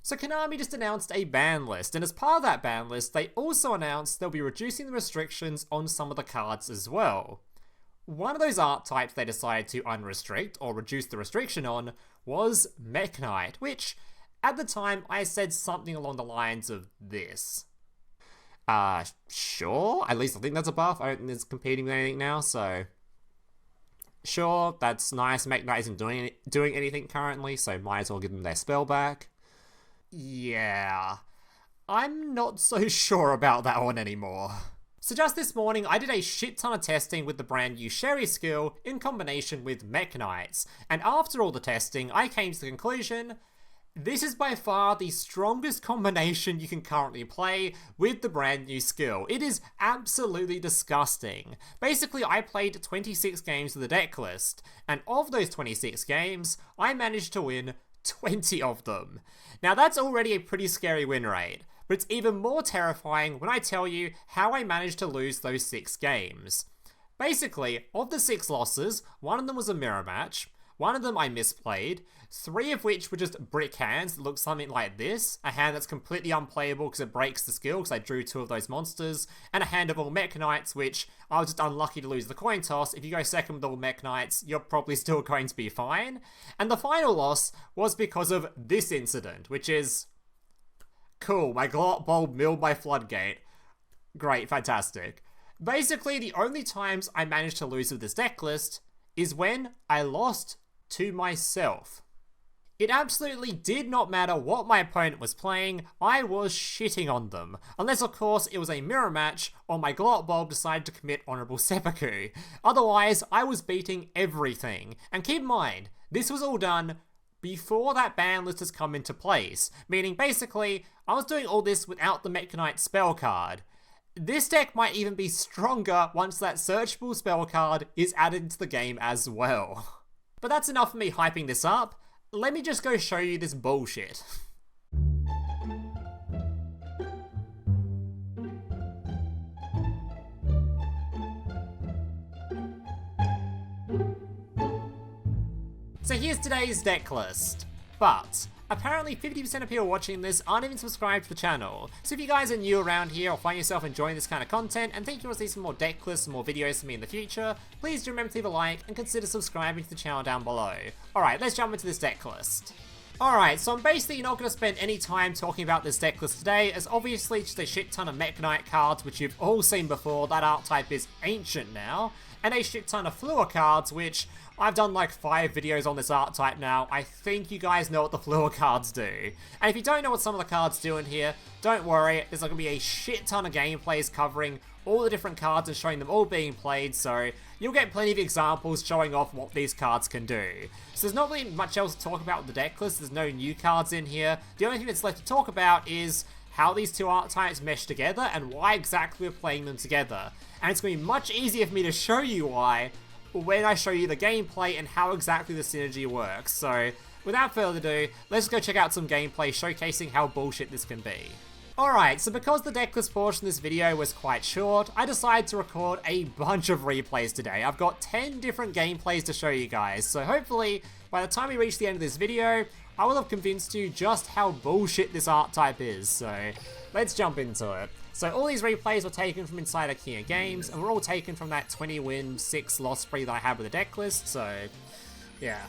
So Konami just announced a ban list, and as part of that ban list, they also announced they'll be reducing the restrictions on some of the cards as well. One of those art types they decided to unrestrict, or reduce the restriction on, was Mekk-Knight, which, at the time, I said something along the lines of this. Sure, at least I think that's a buff. I don't think it's competing with anything now, so... Sure, that's nice. Mekk-Knight isn't doing anything currently, so might as well give them their spell back. Yeah, I'm not so sure about that one anymore. So just this morning, I did a shit ton of testing with the brand new Sherry skill in combination with Mekk-Knights, and after all the testing, I came to the conclusion, this is by far the strongest combination you can currently play with the brand new skill. It is absolutely disgusting. Basically, I played 26 games with the Decklist, and of those 26 games, I managed to win 20 of them. Now that's already a pretty scary win rate, but it's even more terrifying when I tell you how I managed to lose those 6 games. Basically, of the 6 losses, one of them was a mirror match, one of them I misplayed, 3 of which were just brick hands that look something like this, a hand that's completely unplayable because it breaks the skill because I drew 2 of those monsters, and a hand of all Mekk-Knights, which I was just unlucky to lose the coin toss. If you go second with all Mekk-Knights, you're probably still going to be fine. And the final loss was because of this incident, which is... cool, my Glot Bulb milled my Floodgate. Great, fantastic. Basically, the only times I managed to lose with this deck list is when I lost to myself. It absolutely did not matter what my opponent was playing, I was shitting on them. Unless, of course, it was a mirror match or my Glot Bulb decided to commit Honourable Seppuku. Otherwise, I was beating everything. And keep in mind, this was all done before that ban list has come into place. Meaning, basically, I was doing all this without the Mekk-Knight spell card. This deck might even be stronger once that searchable spell card is added into the game as well. But that's enough of me hyping this up. Let me just go show you this bullshit. So here's today's deck list. But apparently 50% of people watching this aren't even subscribed to the channel. So if you guys are new around here or find yourself enjoying this kind of content and think you want to see some more deck lists and more videos from me in the future, please do remember to leave a like and consider subscribing to the channel down below. Alright, let's jump into this deck list. Alright, so I'm basically not going to spend any time talking about this deck list today, as obviously it's just a shit ton of Mekk-Knight cards which you've all seen before. That art type is ancient now, and a shit ton of Fleur cards which I've done like 5 videos on this art type now. I think you guys know what the Fleur cards do. And if you don't know what some of the cards do in here, don't worry, there's going to be a shit ton of gameplays covering all the different cards and showing them all being played, so you'll get plenty of examples showing off what these cards can do. So there's not really much else to talk about with the deck list. There's no new cards in here. The only thing that's left to talk about is how these two art types mesh together and why exactly we're playing them together. And it's going to be much easier for me to show you why when I show you the gameplay and how exactly the synergy works. So without further ado, let's go check out some gameplay showcasing how bullshit this can be. Alright, so because the decklist portion of this video was quite short, I decided to record a bunch of replays today. I've got 10 different gameplays to show you guys, so hopefully by the time we reach the end of this video, I will have convinced you just how bullshit this art type is, so let's jump into it. So all these replays were taken from inside Ikea Games, and were all taken from that 20 win, 6 loss spree that I had with the decklist, so yeah.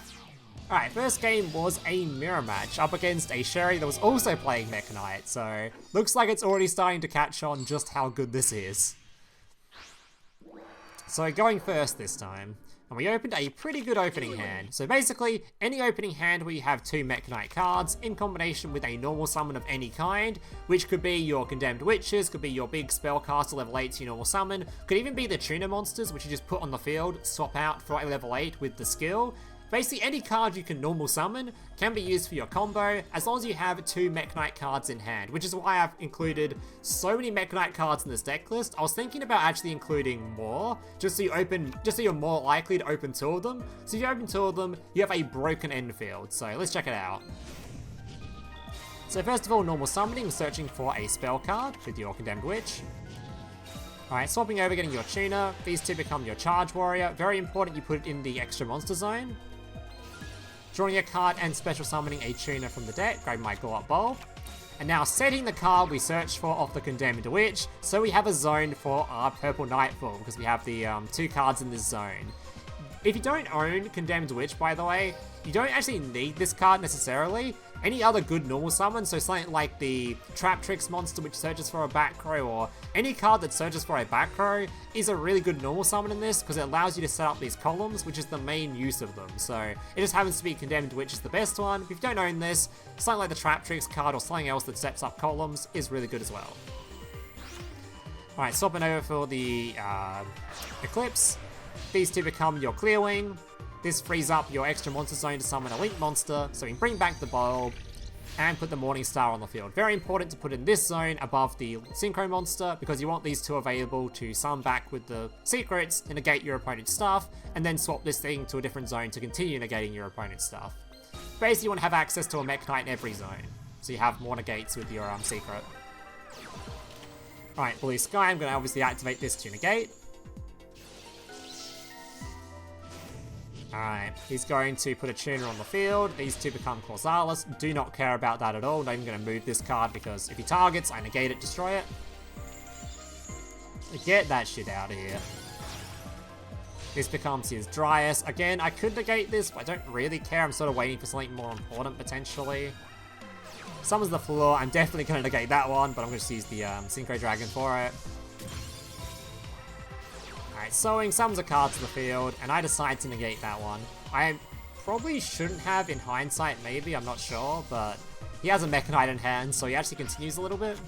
Alright, first game was a mirror match up against a Sherry that was also playing Mekk-Knight, so looks like it's already starting to catch on just how good this is. So going first this time, and we opened a pretty good opening hand. So basically, any opening hand where you have 2 Mekk-Knight cards in combination with a normal summon of any kind, which could be your Condemned Witches, could be your big spellcaster level 8 to your normal summon, could even be the tuner monsters which you just put on the field, swap out for a level 8 with the skill. Basically, any card you can normal summon can be used for your combo, as long as you have 2 Mekk-Knight cards in hand, which is why I've included so many Mekk-Knight cards in this deck list. I was thinking about actually including more, just so you're more likely to open 2 of them. So if you open 2 of them, you have a broken end field, so let's check it out. So first of all, normal summoning, searching for a spell card with your Condemned Witch. Alright, swapping over, getting your tuner. These 2 become your charge warrior. Very important you put it in the extra monster zone. drawing a card and special summoning a tuner from the deck, grabbing my Glot Bowl. And now setting the card we searched for off the Condemned Witch, so we have a zone for our purple Nightfall, because we have the 2 cards in this zone. If you don't own Condemned Witch, by the way, you don't actually need this card necessarily. Any other good normal summon, so something like the Trap Tricks monster which searches for a back row, or any card that searches for a back row, is a really good normal summon in this, because it allows you to set up these columns, which is the main use of them. So it just happens to be Condemned Witch is the best one. If you don't own this, something like the Trap Tricks card or something else that sets up columns is really good as well. Alright, swapping over for the Eclipse. These 2 become your Clear Wing. This frees up your extra monster zone to summon a Link monster, so you can bring back the bulb and put the Morning Star on the field. Very important to put in this zone above the Synchro monster, because you want these 2 available to summon back with the secrets to negate your opponent's stuff, and then swap this thing to a different zone to continue negating your opponent's stuff. Basically, you want to have access to a Mekk-Knight in every zone, so you have more negates with your secret. Alright, Blue Sky, I'm going to obviously activate this to negate. Alright, he's going to put a tuner on the field. These 2 become Clausolas. Do not care about that at all. Not even going to move this card, because if he targets, I negate it, destroy it. Get that shit out of here. This becomes his Dryas. Again, I could negate this, but I don't really care. I'm sort of waiting for something more important, potentially. Summons the floor. I'm definitely going to negate that one, but I'm going to use the Synchro Dragon for it. Alright, Sowing summons a card to the field, and I decide to negate that one. I probably shouldn't have in hindsight, maybe, I'm not sure, but he has a Mekk-Knight in hand, so he actually continues a little bit.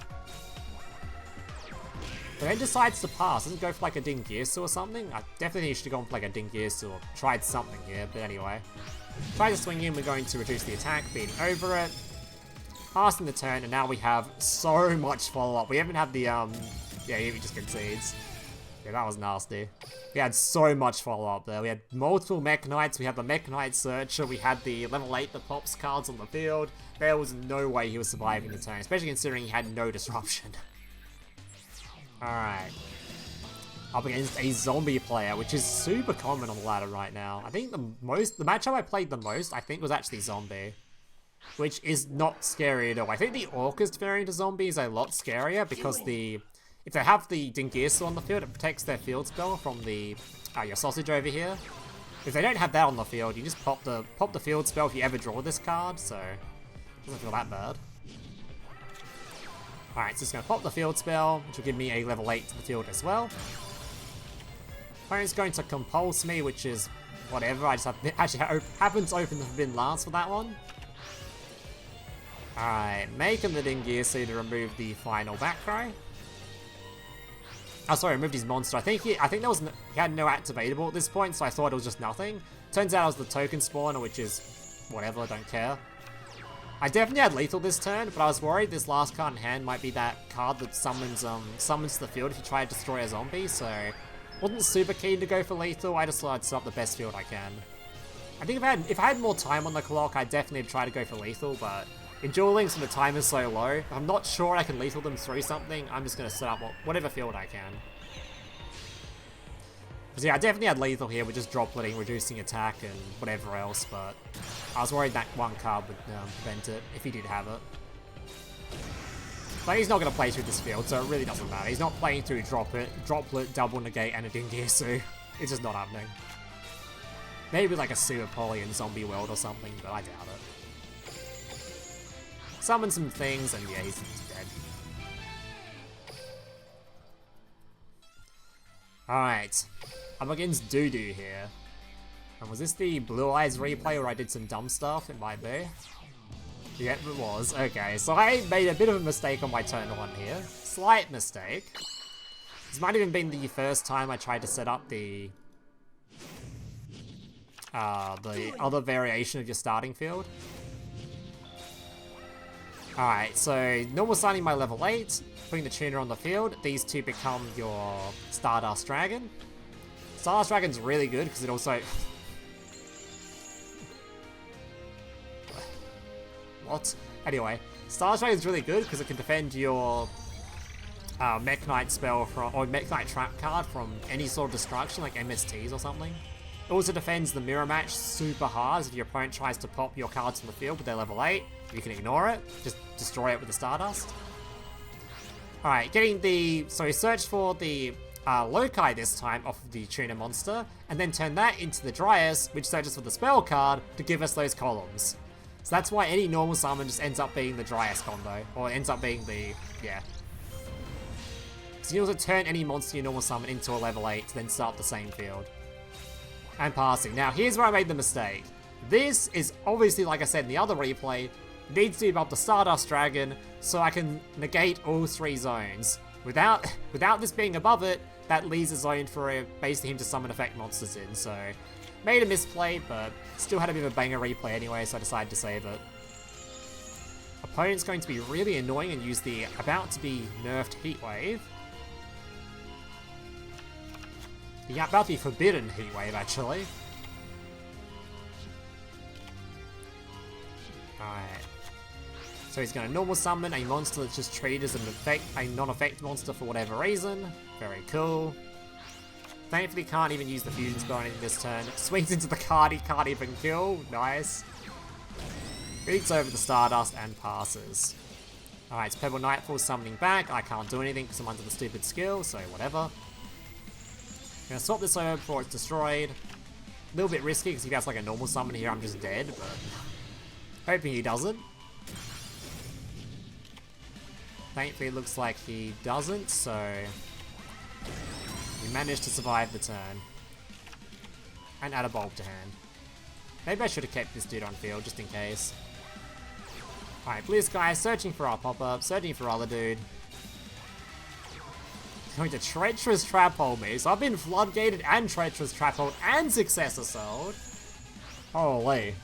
But then decides to pass, doesn't go for like a Dingirsu or something. I definitely think he should have gone for like a Dingirsu or tried something here, but anyway. Try to swing in, we're going to reduce the attack, beating over it. Passing the turn, and now we have so much follow-up. We haven't had the, yeah, he just concedes. Yeah, that was nasty. We had so much follow-up there. We had multiple Mekk-Knights, we had the Mekk-Knight Searcher, we had the level 8 that pops cards on the field. There was no way he was surviving the turn, especially considering he had no disruption. Alright. Up against a zombie player, which is super common on the ladder right now. I think the matchup I played the most, I think, was actually zombie. Which is not scary at all. I think the Orcust variant of zombie is a lot scarier, because if they have the Dingirsu on the field, it protects their field spell from the your sausage over here. If they don't have that on the field, you just pop the field spell if you ever draw this card, so it doesn't feel that bad. Alright, so it's going to pop the field spell, which will give me a level 8 to the field as well. Opponent's going to compulse me, which is whatever. I just actually happen to open the Forbidden Lance for that one. Alright, making the Dingirsu to remove the final back row. Oh, sorry, removed his monster. I think he had no activatable at this point, so I thought it was just nothing. Turns out it was the token spawner, which is whatever, I don't care. I definitely had lethal this turn, but I was worried this last card in hand might be that card that summons to the field if you try to destroy a zombie, so wasn't super keen to go for lethal. I just thought I'd set up the best field I can. I think if I had more time on the clock, I'd definitely try to go for lethal, but in Duel Links when the time is so low, if I'm not sure I can lethal them through something, I'm just going to set up whatever field I can. Because yeah, I definitely had lethal here with just dropletting, reducing attack and whatever else, but I was worried that one card would prevent it, if he did have it. But he's not going to play through this field, so it really doesn't matter. He's not playing through Droplet, Double Negate, and a Dingirsu. It's just not happening. Maybe like a Super Poly in Zombie World or something, but I doubt it. Summon some things, and yeah, he's dead. Alright, I'm against Doodoo here. And was this the Blue Eyes replay where I did some dumb stuff? It might be. Yep, it was. Okay, so I made a bit of a mistake on my turn 1 here. Slight mistake. This might have even been the first time I tried to set up the other variation of your starting field. Alright, so normal signing my level 8, putting the tuner on the field. These 2 become your Stardust Dragon. Stardust Dragon's really good because it also... What? Anyway, Stardust Dragon's really good because it can defend your Mekk-Knight spell or Mekk-Knight trap card from any sort of destruction, like MSTs or something. It also defends the mirror match super hard. If your opponent tries to pop your cards from the field with their level 8, you can ignore it. Just destroy it with the Stardust. Alright, getting the... So he searched for the Loci this time off of the Tuna monster, and then turn that into the Dryas, which searches for the spell card to give us those columns. So that's why any normal summon just ends up being the Dryas combo, or ends up being the... yeah. So you also turn any monster you normal summon into a level 8 to then start the same field. And passing. Now here's where I made the mistake. This is obviously, like I said in the other replay, needs to be above the Stardust Dragon so I can negate all 3 zones. Without this being above it, that leaves a zone for basically him to summon effect monsters in, so made a misplay, but still had a bit of a banger replay anyway, so I decided to save it. Opponent's going to be really annoying and use the about to be nerfed Heat Wave. The about to be forbidden Heat Wave, actually. Alright. So he's going to normal summon a monster that's just treated as a non-effect monster for whatever reason. Very cool. Thankfully can't even use the fusion spell in this turn. Swings into the card he can't even kill. Nice. Beats over the Stardust and passes. Alright, it's Pebble Nightfall summoning back. I can't do anything because I'm under the stupid skill, so whatever. I'm going to swap this over before it's destroyed. A little bit risky because if he has like a normal summon here, I'm just dead, but hoping he doesn't. Thankfully it looks like he doesn't, so we managed to survive the turn. And add a bulb to hand. Maybe I should have kept this dude on field just in case. Alright, Blue Sky searching for our pop-up, searching for other dude. Going to Treacherous Trap Hole me, so I've been Floodgated and Treacherous Trap Hole and Successor Souled. Holy.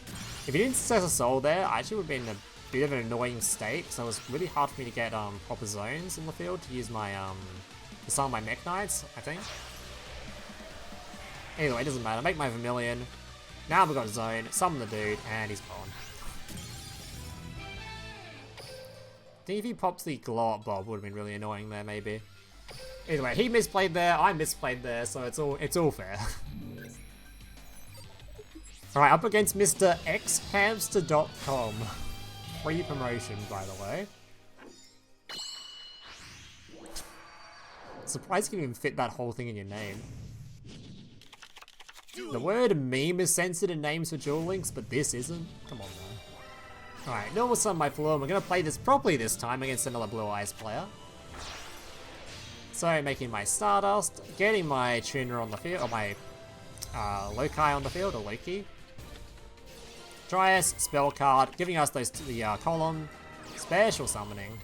If he didn't Successor Soul there, I actually would have been in a bit of an annoying state, because it was really hard for me to get proper zones in the field to use my to summon my Mekk-Knights, I think. Either way, it doesn't matter. Make my Vermillion. Now we've got a zone, summon the dude, and he's gone. I think if he pops the Glow Up Bob, would have been really annoying there, maybe. Either way, he misplayed there, I misplayed there, so it's all fair. Alright, up against Mr. xhamster.com. Free promotion, by the way. Surprised you can even fit that whole thing in your name. The word meme is censored in names for Duel Links, but this isn't. Come on, man. Alright, normal summon my Fleur. We're going to play this properly this time against another Blue Eyes player. So, making my Stardust, getting my Tuner on the field, or my Loci on the field, or Loki. Dryas, spell card, giving us those the column, special summoning.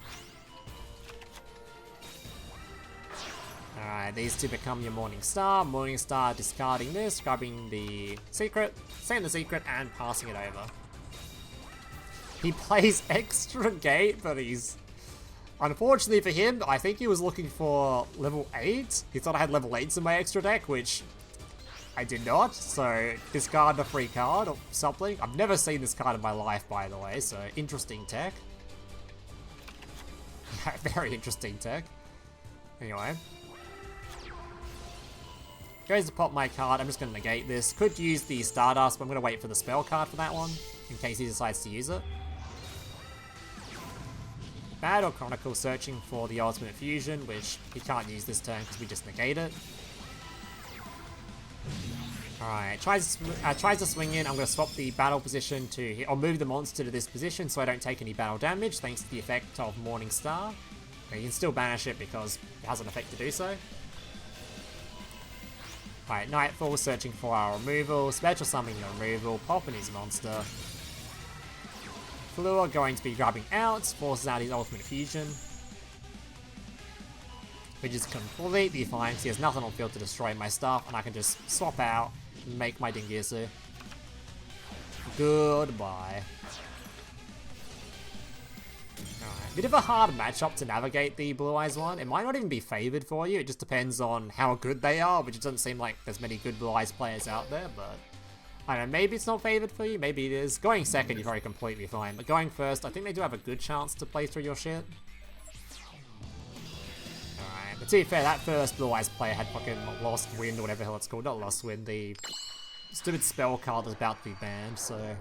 Alright, these two become your Morning Star. Morning Star discarding this, grabbing the secret, saying the secret, and passing it over. He plays extra gate, but he's... Unfortunately for him, I think he was looking for level 8. He thought I had level 8s in my extra deck, which I did not, so discard a free card or something. I've never seen this card in my life, by the way, so interesting tech. Very interesting tech. Anyway. Goes to pop my card, I'm just going to negate this. Could use the Stardust, but I'm going to wait for the spell card for that one, in case he decides to use it. Battle Chronicle searching for the Ultimate Fusion, which he can't use this turn because we just negate it. Alright, tries to swing in. I'm going to swap the battle position to... I'll move the monster to this position so I don't take any battle damage, thanks to the effect of Morning Star. But you can still banish it because it has an effect to do so. Alright, Nightfall searching for our removal, special summoning the removal, popping his monster. Fleur going to be grabbing out, forces out his Ultimate Fusion. Which is completely fine because he has nothing on field to destroy my stuff, and I can just swap out and make my Dingirsu. Goodbye. Alright, bit of a hard matchup to navigate the Blue Eyes one. It might not even be favoured for you, it just depends on how good they are, which it doesn't seem like there's many good Blue Eyes players out there, but... I don't know, maybe it's not favoured for you, maybe it is. Going second, you're probably completely fine, but going first, I think they do have a good chance to play through your shit. Alright, but to be fair, that first Blue Eyes player had fucking Lost Wind, or whatever the hell it's called, not Lost Wind, the stupid spell card that's about to be banned, so...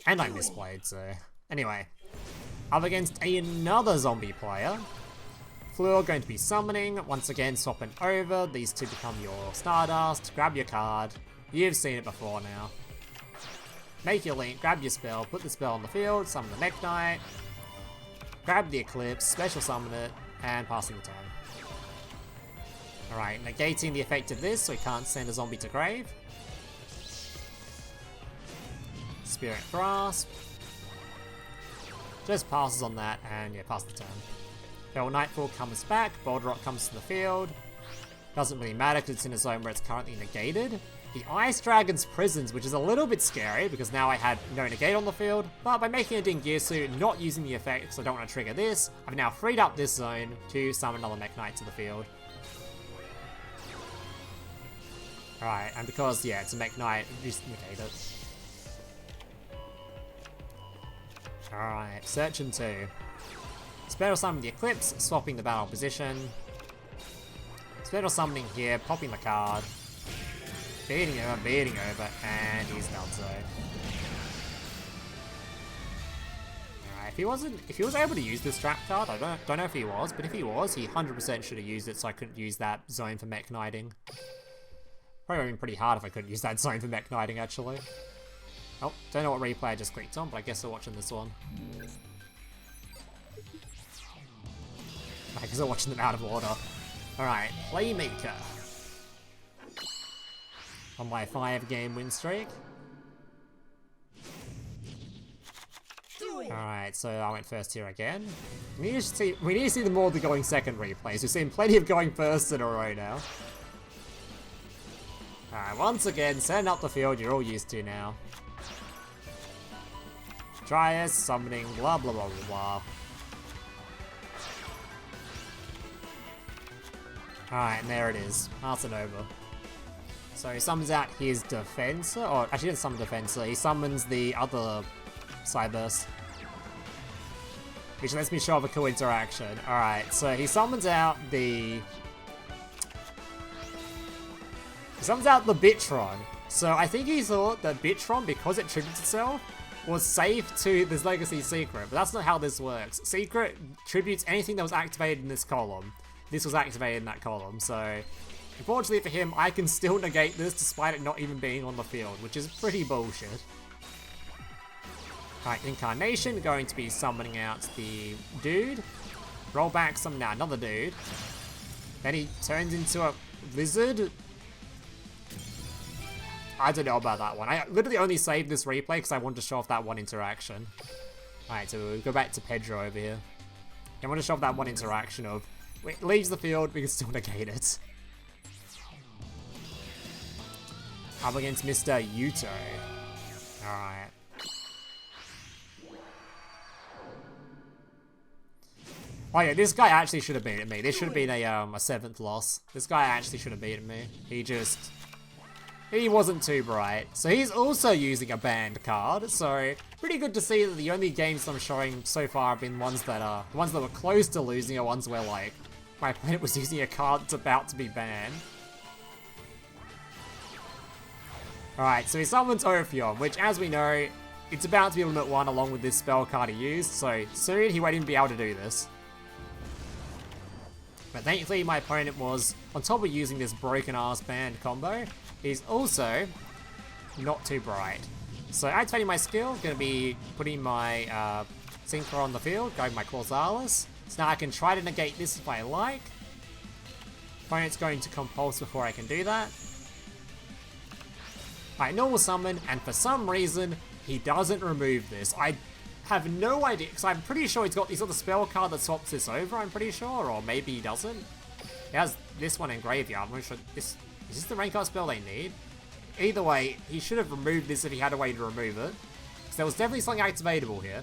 And I misplayed, so... Anyway. Up against another zombie player. Fleur going to be summoning, once again swapping over, these two become your Stardust, grab your card, you've seen it before now. Make your link, grab your spell, put the spell on the field, summon the Mekk-Knight, grab the Eclipse, special summon it, and passing the turn. Alright, negating the effect of this so he can't send a zombie to grave. Spirit Grasp. Just passes on that, and yeah, pass the turn. Nightfall comes back, Boulder Rock comes to the field. Doesn't really matter because it's in a zone where it's currently negated. The Ice Dragon's Prisons, which is a little bit scary because now I had no negate on the field, but by making a Dingirsu, not using the effect because I don't want to trigger this, I've now freed up this zone to summon another Mekk-Knight to the field. Alright, and because, yeah, it's a Mekk-Knight, just negate it. Alright, Search 2. Spell summon the Eclipse, swapping the battle position. Spell summoning here, popping the card. Beating over, and he's done so. Alright, if he was able to use this trap card, I don't know if he was, but if he was, he 100% should have used it so I couldn't use that zone for Mekk-Knighting. Probably would have been pretty hard if I couldn't use that zone for Mekk-Knighting, actually. Oh, don't know what replay I just clicked on, but I guess they're watching this one. I guess I'm watching them out of order. Alright, Playmaker. On my 5-game win streak. Alright, so I went first here again. We need to see the more of the going second replays. We've seen plenty of going first in a row now. Alright, once again, setting up the field you're all used to now. Dryas, summoning, blah blah blah blah blah. Alright, and there it is. Pass it over. So he summons out his Defensor, or actually he doesn't summon Defensor, he summons the other Cyburst. Which lets me show off a cool interaction. Alright, so he summons out the... He summons out the Bitron. So I think he thought that Bitron, because it tributes itself, was safe to this Legacy Secret, but that's not how this works. Secret tributes anything that was activated in this column. This was activated in that column, so... Unfortunately for him, I can still negate this despite it not even being on the field, which is pretty bullshit. Alright, Incarnation, going to be summoning out the dude. Roll back, summon out another dude. Then he turns into a lizard. I don't know about that one. I literally only saved this replay because I wanted to show off that one interaction. Alright, so we'll go back to Pedro over here. I want to show off that one interaction of, it leaves the field, we can still negate it. Up against Mr. Yuto. Alright. Oh yeah, this guy actually should have beaten me. This should have been a 7th loss. This guy actually should have beaten me. He wasn't too bright. So he's also using a banned card. So pretty good to see that the only games I'm showing so far have been ones that were close to losing are ones where like my opponent was using a card that's about to be banned. Alright, so he summons Ophion, which as we know, it's about to be limit 1 along with this spell card he used, so soon he won't even be able to do this. But thankfully my opponent was, on top of using this broken ass band combo, he's also not too bright. So activating my skill, going to be putting my Synchro on the field, going my Clausolas. So now I can try to negate this if I like. Opponent's going to compulse before I can do that. Alright, normal summon, and for some reason, he doesn't remove this. I have no idea, because I'm pretty sure he's got the spell card that swaps this over, I'm pretty sure, or maybe he doesn't. He has this one in Graveyard, I'm not sure, is this the rank up spell they need? Either way, he should have removed this if he had a way to remove it. So there was definitely something activatable here.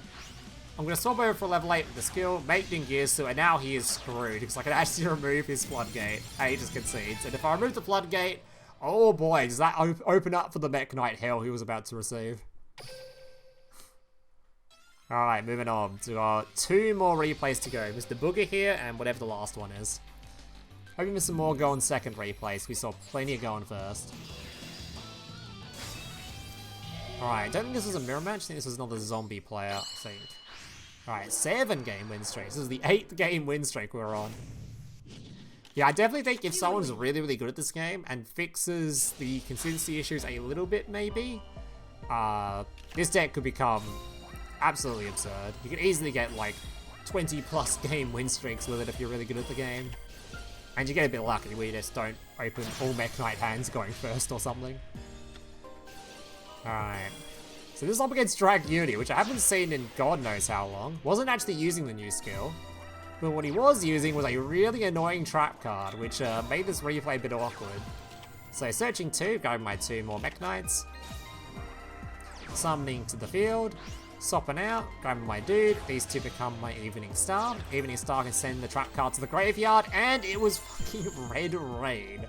I'm going to swap over for level 8 with the skill, make Dingirsu, and now he is screwed, because I can actually remove his Floodgate, and he just concedes. And if I remove the Floodgate, oh boy, does that open up for the Mekk-Knight hell he was about to receive. Alright, moving on. So we've got 2 more replays to go. Mr. Booger here, and whatever the last one is. Hoping for some more go on second replays. We saw plenty of going first. Alright, don't think this was a mirror match. I think this was another zombie player, I think. Alright, 7 game win streaks. This is the 8th game win streak we're on. Yeah, I definitely think if someone's really, really good at this game and fixes the consistency issues a little bit, maybe, this deck could become absolutely absurd. You could easily get like 20 plus game win streaks with it if you're really good at the game. And you get a bit lucky where you just don't open all Mekk-Knight hands going first or something. Alright. So this is up against Drag Unity, which I haven't seen in God knows how long. Wasn't actually using the new skill. But what he was using was a really annoying trap card, which made this replay a bit awkward. So searching 2, grabbing my 2 more Mekk-Knights. Summoning to the field. Swapping out, grabbing my dude. These 2 become my Evening Star. Evening Star can send the trap card to the graveyard, and it was fucking Red Rain.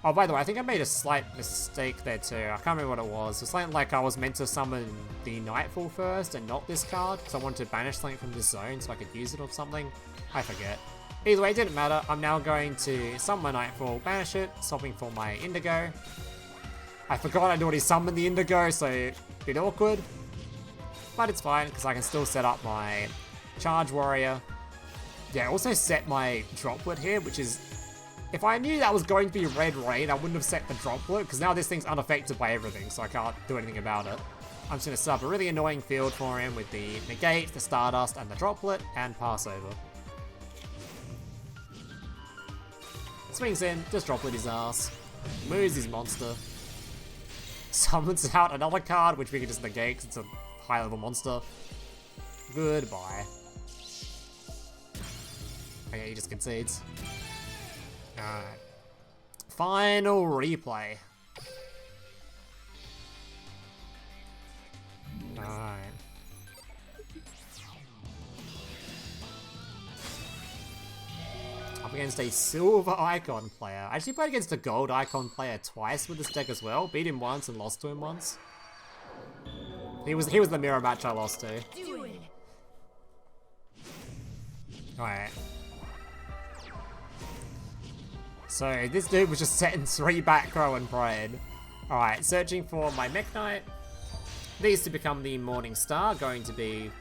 Oh, by the way, I think I made a slight mistake there too. I can't remember what it was. It was something like I was meant to summon the Nightfall first and not this card, because I wanted to banish something from this zone so I could use it or something. I forget. Either way, it didn't matter. I'm now going to summon my Nightfall, banish it, swapping for my Indigo. I forgot I'd already summoned the Indigo, so a bit awkward. But it's fine, because I can still set up my Charge Warrior. Yeah, I also set my Droplet here, which is... If I knew that was going to be Red Rain, I wouldn't have set the Droplet, because now this thing's unaffected by everything, so I can't do anything about it. I'm just going to set up a really annoying field for him with the Negate, the Stardust, and the Droplet, and pass over. Swings in, just Droplet his ass. Moves his monster. Summons out another card, which we can just negate, because it's a high-level monster. Goodbye. Okay, he just concedes. Alright. Final replay. Alright. Up against a silver icon player. I actually played against a gold icon player twice with this deck as well. Beat him once and lost to him once. He was the mirror match I lost to. Alright. So this dude was just setting 3 back row and praying. Alright, searching for my Mekk-Knight. These to become the Morning Star, going to be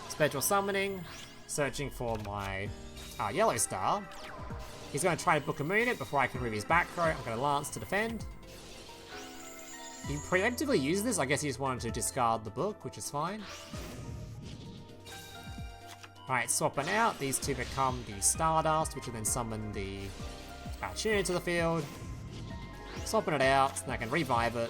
special summoning. Searching for my Yellow Star. He's going to try to book a moon it before I can remove his back row. I'm going to Lance to defend. He preemptively used this. I guess he just wanted to discard the book, which is fine. Alright, swapping out. These 2 become the Stardust, which will then summon the tune into the field. Swapping it out, so I can revive it.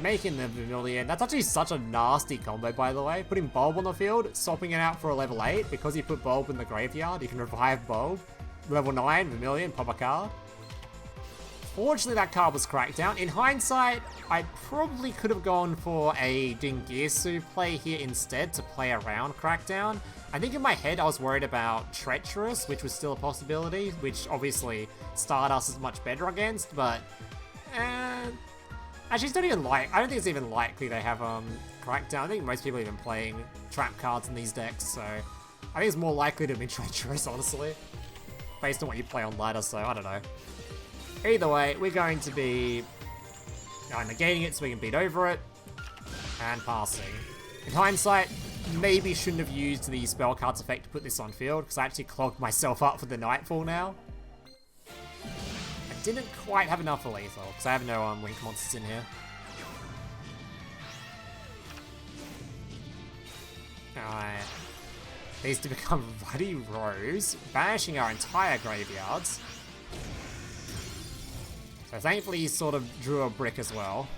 Making the Vermillion. That's actually such a nasty combo, by the way. Putting Bulb on the field, swapping it out for a level 8. Because you put Bulb in the graveyard, you can revive Bulb. Level 9, Vermillion, pop a card. Fortunately, that card was cracked down. In hindsight, I probably could have gone for a Dingirsu play here instead to play around Crackdown. I think in my head I was worried about Treacherous, which was still a possibility, which obviously Stardust is much better against, but... Actually, it's not even I don't think it's even likely they have Crackdown. I think most people are even playing trap cards in these decks, so... I think it's more likely to be Treacherous, honestly. Based on what you play on ladder, so I don't know. Either way, we're going to be negating it so we can beat over it, and passing. In hindsight, maybe shouldn't have used the spell cards effect to put this on field, because I actually clogged myself up for the Nightfall now. I didn't quite have enough for lethal, because I have no link monsters in here. Alright. These to become Ruddy Rose, banishing our entire graveyards. So thankfully he sort of drew a brick as well.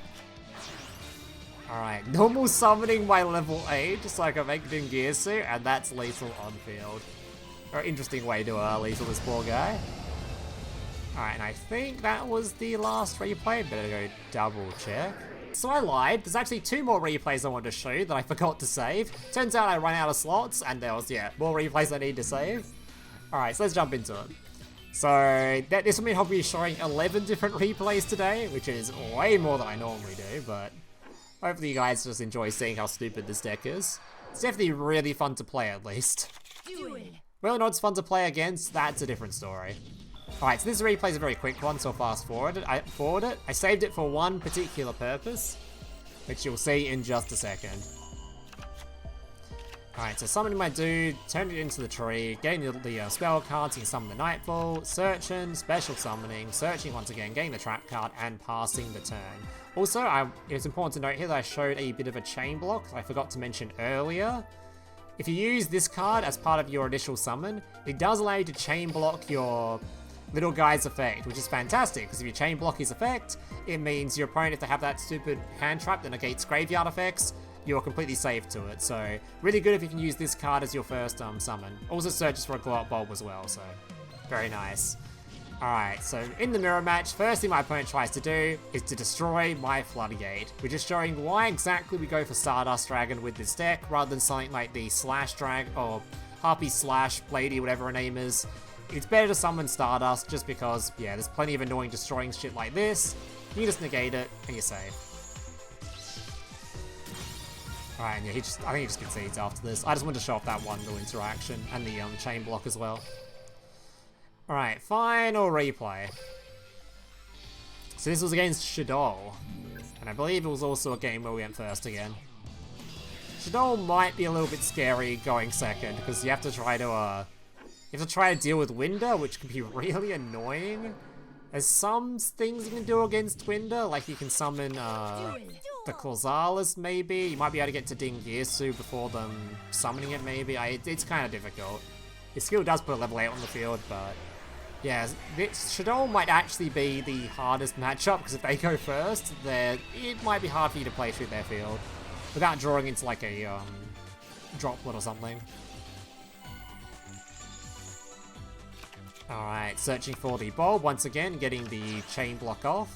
Alright, normal summoning my level 8 so I can make Dingirsu, and that's lethal on field. Very interesting way to lethal this poor guy. Alright, and I think that was the last replay. Better go double check. So I lied. There's actually 2 more replays I wanted to show you that I forgot to save. Turns out I ran out of slots, and there was, yeah, more replays I need to save. Alright, so let's jump into it. So, this will mean I'll be showing 11 different replays today, which is way more than I normally do, but hopefully you guys just enjoy seeing how stupid this deck is. It's definitely really fun to play, at least. Whether or not it's fun to play against, that's a different story. Alright, so this replay is a very quick one, so I'll fast forward it. I saved it for one particular purpose. which you'll see in just a second. Alright, so summoning my dude, turning it into the tree, getting the spell cards, you can summon the Nightfall, searching, special summoning, searching once again, getting the trap card, and passing the turn. Also, it's important to note here that I showed a bit of a chain block I forgot to mention earlier. If you use this card as part of your initial summon, it does allow you to chain block your little guy's effect, which is fantastic, because if you chain block his effect, it means your opponent, if they have that stupid hand trap that negates graveyard effects, you're completely safe to it. So really good if you can use this card as your first summon. Also searches for a glow up bulb as well, so very nice. Alright, so in the mirror match, first thing my opponent tries to do is to destroy my Floodgate, which is showing why exactly we go for Stardust Dragon with this deck rather than something like the Slash Dragon or Harpy Slash Blady, whatever her name is. It's better to summon Stardust just because, yeah, there's plenty of annoying destroying shit like this. You just negate it and you're safe. Alright, and yeah, I think he just concedes after this. I just wanted to show off that one little interaction and the chain block as well. Alright, final replay. So this was against Shadol, and I believe it was also a game where we went first again. Shadol might be a little bit scary going second, because you have to try to deal with Winder, which can be really annoying. There's some things you can do against Winder, like you can summon the Clausolas maybe. You might be able to get to Dingirsu before them summoning it maybe. It's kind of difficult. His skill does put a level 8 on the field, but yeah, Shadol might actually be the hardest matchup, because if they go first, it might be hard for you to play through their field without drawing into like a Droplet or something. Alright, searching for the bulb once again, getting the chain block off.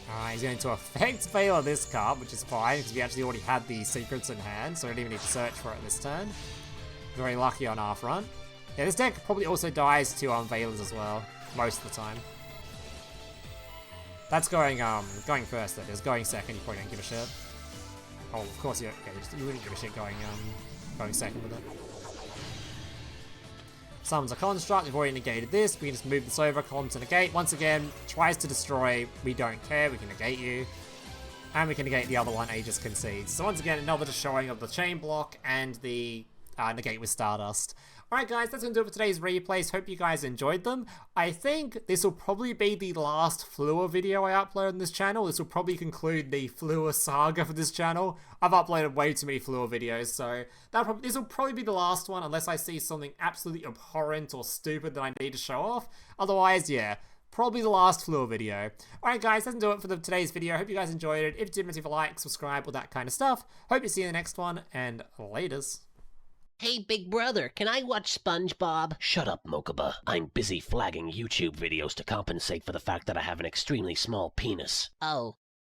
Alright, he's going to effect fail this card, which is fine, because we actually already had the secrets in hand, so we don't even need to search for it this turn. Very lucky on our front. Yeah, this deck probably also dies to Veilers as well, most of the time. That's going first, that is. Going second, you probably don't give a shit. Oh, of course, you wouldn't give a shit going second with it. Summons a construct, we've already negated this, we can just move this over, column to negate. Once again, tries to destroy, we don't care, we can negate you. And we can negate the other one, Aegis concedes. So once again, another just showing of the chain block and the negate with Stardust. Alright guys, that's going to do it for today's replays. Hope you guys enjoyed them. I think this will probably be the last Fleur video I upload on this channel. This will probably conclude the Fleur saga for this channel. I've uploaded way too many Fleur videos, so this will probably be the last one unless I see something absolutely abhorrent or stupid that I need to show off. Otherwise, yeah, probably the last Fleur video. Alright guys, that's going to do it for today's video. Hope you guys enjoyed it. If you did, leave a like, subscribe, all that kind of stuff. Hope to see you in the next one, and laters. Hey, big brother, can I watch SpongeBob? Shut up, Mokuba. I'm busy flagging YouTube videos to compensate for the fact that I have an extremely small penis. Oh.